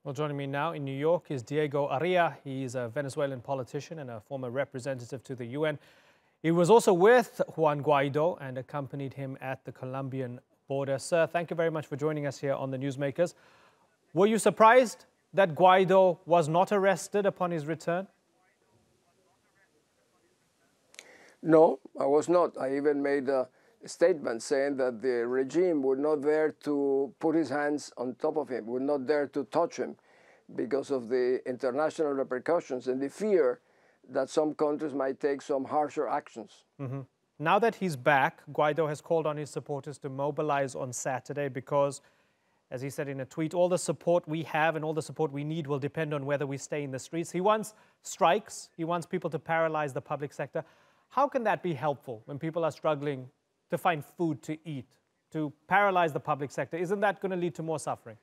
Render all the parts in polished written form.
Well, joining me now in New York is Diego Arria. He's a Venezuelan politician and a former representative to the UN. He was also with Juan Guaido and accompanied him at the Colombian border. Sir, thank you very much for joining us here on the Newsmakers. Were you surprised that Guaido was not arrested upon his return? No, I was not. I even made a statement saying that the regime would not dare to put his hands on top of him, would not dare to touch him because of the international repercussions and the fear that some countries might take some harsher actions. Now that he's back, Guaido has called on his supporters to mobilize on Saturday because, as he said in a tweet, all the support we have and all the support we need will depend on whether we stay in the streets. He wants strikes. He wants people to paralyze the public sector. How can that be helpful when people are struggling to find food to eat, to paralyze the public sector? Isn't that going to lead to more suffering?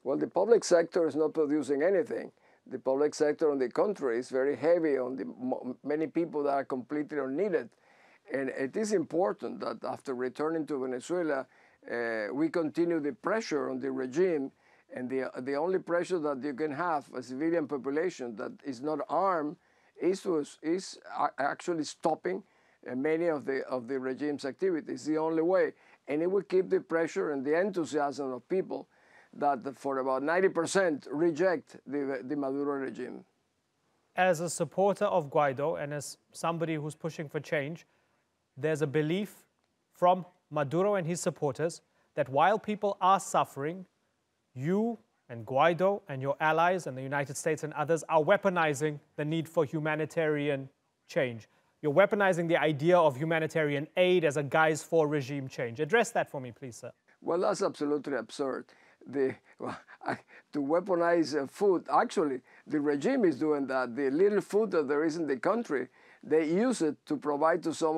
Well, the public sector is not producing anything. The public sector, on the contrary, is very heavy on the many people that are completely unneeded. And it is important that after returning to Venezuela, we continue the pressure on the regime. And the only pressure that you can have a civilian population that is not armed is actually stopping many of the regime's activities. The only way. And it will keep the pressure and the enthusiasm of people that for about 90% reject the Maduro regime. As a supporter of Guaido and as somebody who's pushing for change, there's a belief from Maduro and his supporters that while people are suffering, you and Guaido and your allies and the United States and others are weaponizing the need for humanitarian change. You're weaponizing the idea of humanitarian aid as a guise for regime change. Address that for me, please, sir. Well, that's absolutely absurd. To weaponize food, actually, the regime is doing that. The little food that there is in the country, they use it to provide to some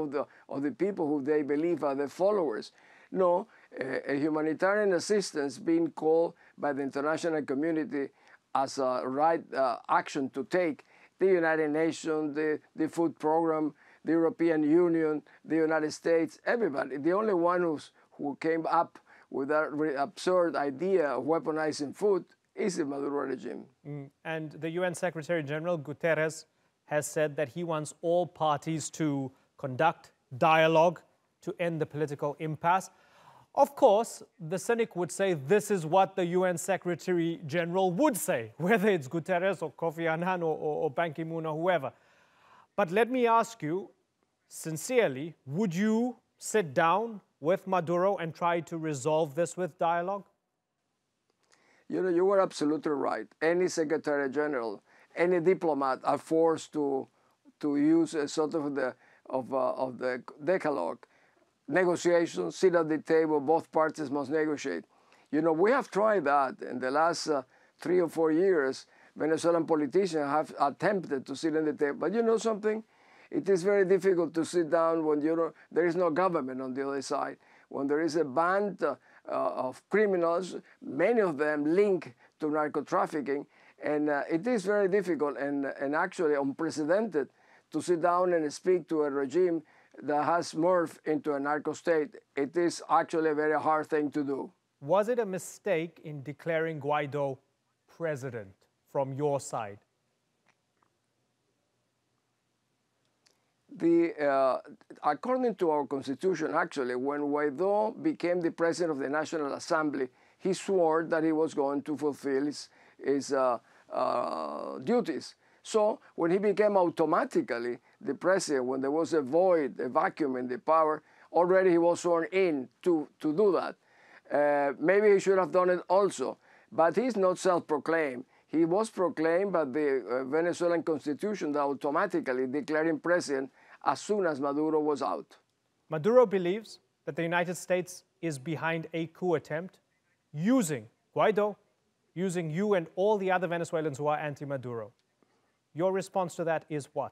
of the people who they believe are their followers. No, a humanitarian assistance being called by the international community as a right action to take. The United Nations, the Food Program, the European Union, the United States, everybody. The only one who came up with that absurd idea of weaponizing food is the Maduro regime. And the UN Secretary General Guterres has said that he wants all parties to conduct dialogue to end the political impasse. Of course, the cynic would say this is what the UN Secretary General would say, whether it's Guterres or Kofi Annan or Ban Ki-moon or whoever. But let me ask you, sincerely, would you sit down with Maduro and try to resolve this with dialogue? You know, you were absolutely right. Any Secretary General, any diplomat are forced to use a sort of the decalogue. Negotiations, sit at the table, both parties must negotiate. You know, we have tried that in the last 3 or 4 years. Venezuelan politicians have attempted to sit at the table. But you know something? It is very difficult to sit down when there is no government on the other side. When there is a band of criminals, many of them linked to narco-trafficking, and it is very difficult and actually unprecedented to sit down and speak to a regime that has morphed into a narco state. It is actually a very hard thing to do. Was it a mistake in declaring Guaido president from your side? According to our constitution, actually, when Guaido became the president of the National Assembly, he swore that he was going to fulfill his duties. So when he became automatically the president, when there was a void, a vacuum in the power, already he was sworn in to do that. Maybe he should have done it also, but he's not self-proclaimed. He was proclaimed by the Venezuelan constitution that automatically declared him president as soon as Maduro was out. Maduro believes that the United States is behind a coup attempt using Guaido, using you and all the other Venezuelans who are anti-Maduro. Your response to that is what?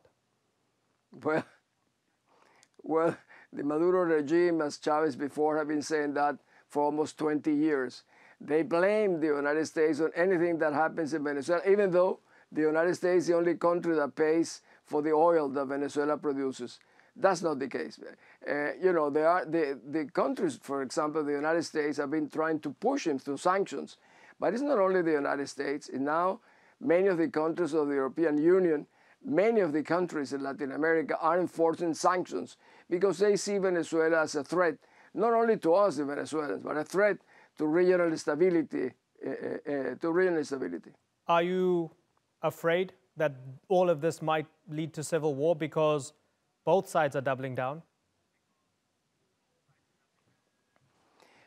Well, the Maduro regime, as Chavez before, have been saying that for almost 20 years. They blame the United States on anything that happens in Venezuela, even though the United States is the only country that pays for the oil that Venezuela produces. That's not the case. You know, the countries, for example, the United States, have been trying to push him through sanctions. But it's not only the United States. And now many of the countries of the European Union, many of the countries in Latin America are enforcing sanctions because they see Venezuela as a threat, not only to us, the Venezuelans, but a threat to regional stability. Are you afraid that all of this might lead to civil war because both sides are doubling down?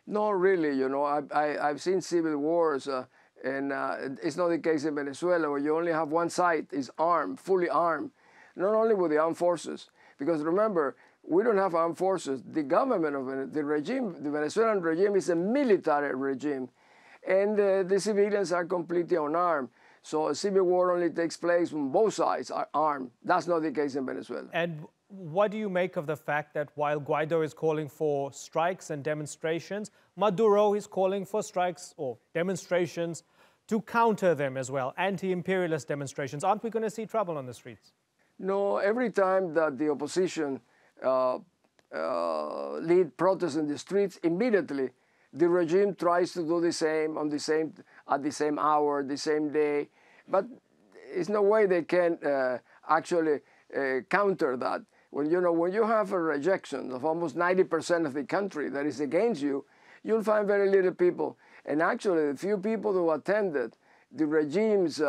No, really. You know, I've seen civil wars, and it's not the case in Venezuela, where you only have one side is armed, fully armed, not only with the armed forces. Because remember, we don't have armed forces. The government of the regime, the Venezuelan regime, is a military regime, and the civilians are completely unarmed. So a civil war only takes place when both sides are armed. That's not the case in Venezuela. And what do you make of the fact that while Guaido is calling for strikes and demonstrations, Maduro is calling for strikes or demonstrations to counter them as well, anti-imperialist demonstrations? Aren't we going to see trouble on the streets? No, every time that the opposition lead protests in the streets, immediately the regime tries to do the same at the same hour, the same day. But there's no way they can actually counter that. When you have a rejection of almost 90% of the country that is against you, you'll find very little people. And actually, the few people who attended the regime's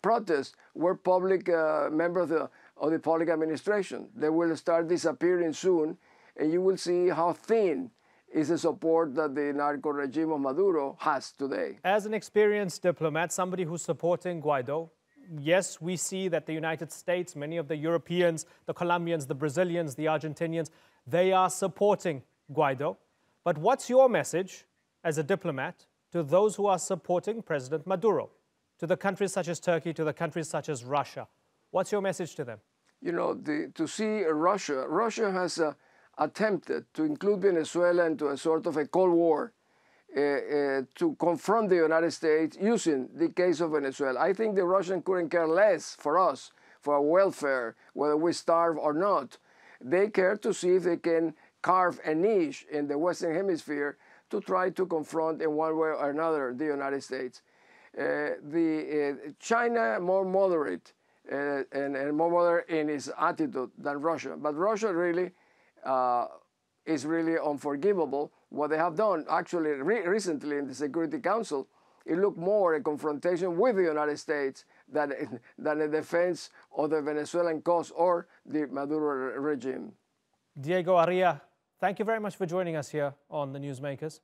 protests were public members of the public administration. They will start disappearing soon, and you will see how thin is the support that the narco regime of Maduro has today. As an experienced diplomat, somebody who's supporting Guaido, yes, we see that the United States, many of the Europeans, the Colombians, the Brazilians, the Argentinians, they are supporting Guaido. But what's your message as a diplomat to those who are supporting President Maduro, to the countries such as Turkey, to the countries such as Russia? What's your message to them? You know, to see Russia has attempted to include Venezuela into a sort of a Cold War to confront the United States using the case of Venezuela. I think the Russians couldn't care less for us, for our welfare, whether we starve or not. They care to see if they can carve a niche in the Western Hemisphere to try to confront in one way or another the United States. China more moderate and more moderate in its attitude than Russia, but Russia really is really unforgivable what they have done. Actually, recently in the Security Council, it looked more a confrontation with the United States than a defense of the Venezuelan cause or the Maduro regime. Diego Arria, thank you very much for joining us here on the Newsmakers.